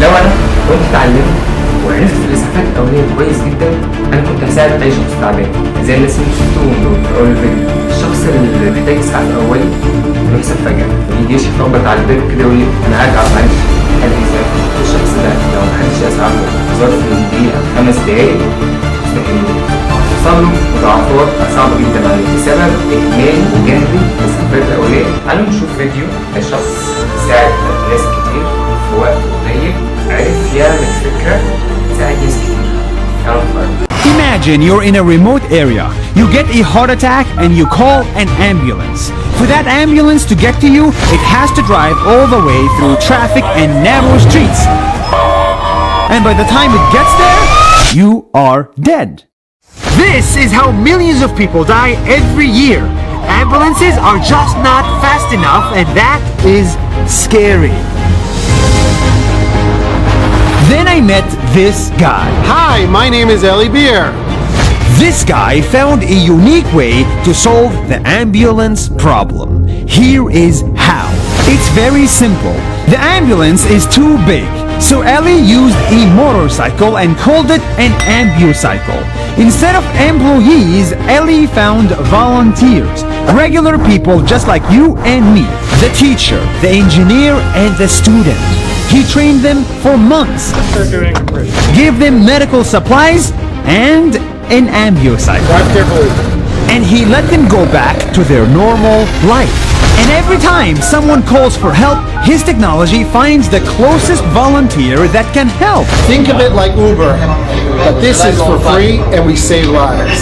لو انا كنت اتعلمت وعرفت الاسعافات الاوليه كويس جدا، انا كنت هساعد اي شخص تعبان زي الناس اللي شفتوهم دول في اول الفيديو. الشخص اللي محتاج اسعاف اولي بيحصل فجاه يجي يخبط على الباب كده يقول لي انا هرجع معلش حد يساعد. الشخص ده لو محدش اسعفه في ظرف دقيقه 5 دقايق مستحيل يحصل له مضاعفات صعبه جدا عليه بسبب اهمال جانبي للاسعافات الاوليه. تعالوا نشوف فيديو لشخص ساعد ناس كتير في وقت قليل، عرف يعمل فكره تساعد ناس كتير. تعالوا نتفرج. Imagine you're in a remote area. You get a heart attack and you call an ambulance. For that ambulance to get to you, it has to drive all the way through traffic and narrow streets. And by the time it gets there, you are dead. This is how millions of people die every year. Ambulances are just not fast enough, and that is scary. Then I met this guy. Hi, my name is Ellie Beer. This guy found a unique way to solve the ambulance problem. Here is how. It's very simple. The ambulance is too big, so Ellie used a motorcycle and called it an ambucycle. Instead of employees, Ellie found volunteers, regular people just like you and me, the teacher, the engineer, and the student. He trained them for months, gave them medical supplies and an ambucycle. Drive carefully. And he let them go back to their normal life. And every time someone calls for help, his technology finds the closest volunteer that can help. Think of it like Uber, but this is for free and we save lives.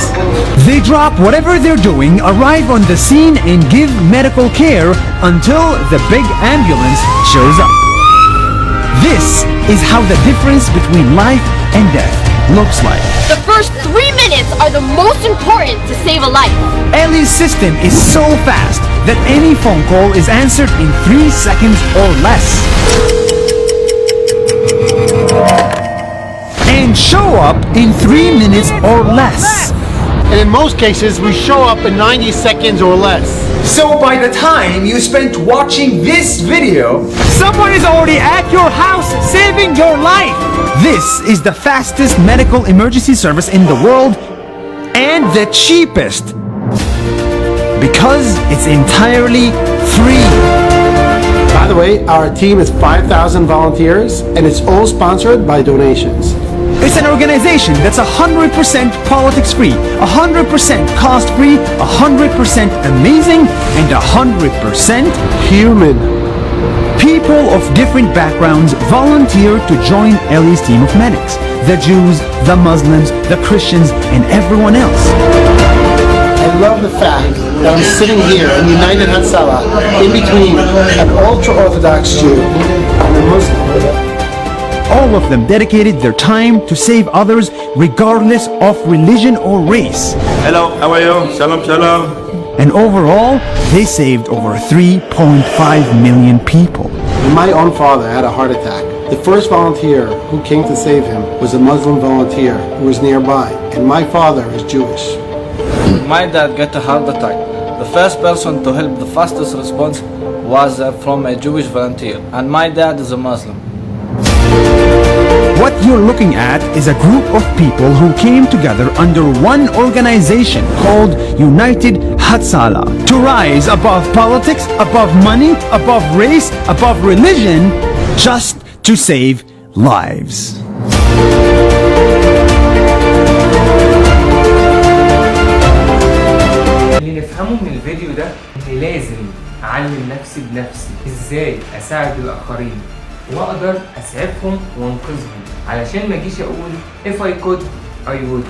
They drop whatever they're doing, arrive on the scene, and give medical care until the big ambulance shows up. This is how the difference between life and death looks like. The first 3 minutes are the most important to save a life. Ellie's system is so fast that any phone call is answered in 3 seconds or less. And show up in 3 minutes or less. And in most cases, we show up in 90 seconds or less. So by the time you spent watching this video, someone is already at your house saving your life. This is the fastest medical emergency service in the world and the cheapest because it's entirely free. By the way, our team is 5,000 volunteers and it's all sponsored by donations. It's an organization that's 100% politics free, 100% cost free, 100% amazing, and 100% Human. people of different backgrounds volunteer to join Ellie's team of medics. The Jews, the Muslims, the Christians, and everyone else. I love the fact that I'm sitting here in United Hatzalah in between an ultra-Orthodox Jew and a Muslim. All of them dedicated their time to save others regardless of religion or race. Hello, how are you? Shalom, shalom. And overall, they saved over 3.5 million people. When my own father had a heart attack, the first volunteer who came to save him was a Muslim volunteer who was nearby, and my father is Jewish. My dad got a heart attack. The first person to help the fastest response was from a Jewish volunteer, and my dad is a Muslim. What you're looking at is a group of people who came together under one organization called United Hatzalah to rise above politics, above money, above race, above religion, just to save lives. اللي نفهمه من الفيديو ده ان لازم اعلم نفسي بنفسي ازاي اساعد الاخرين واقدر اسعفهم وانقذهم، علشان ما اجيش اقول if I could I would.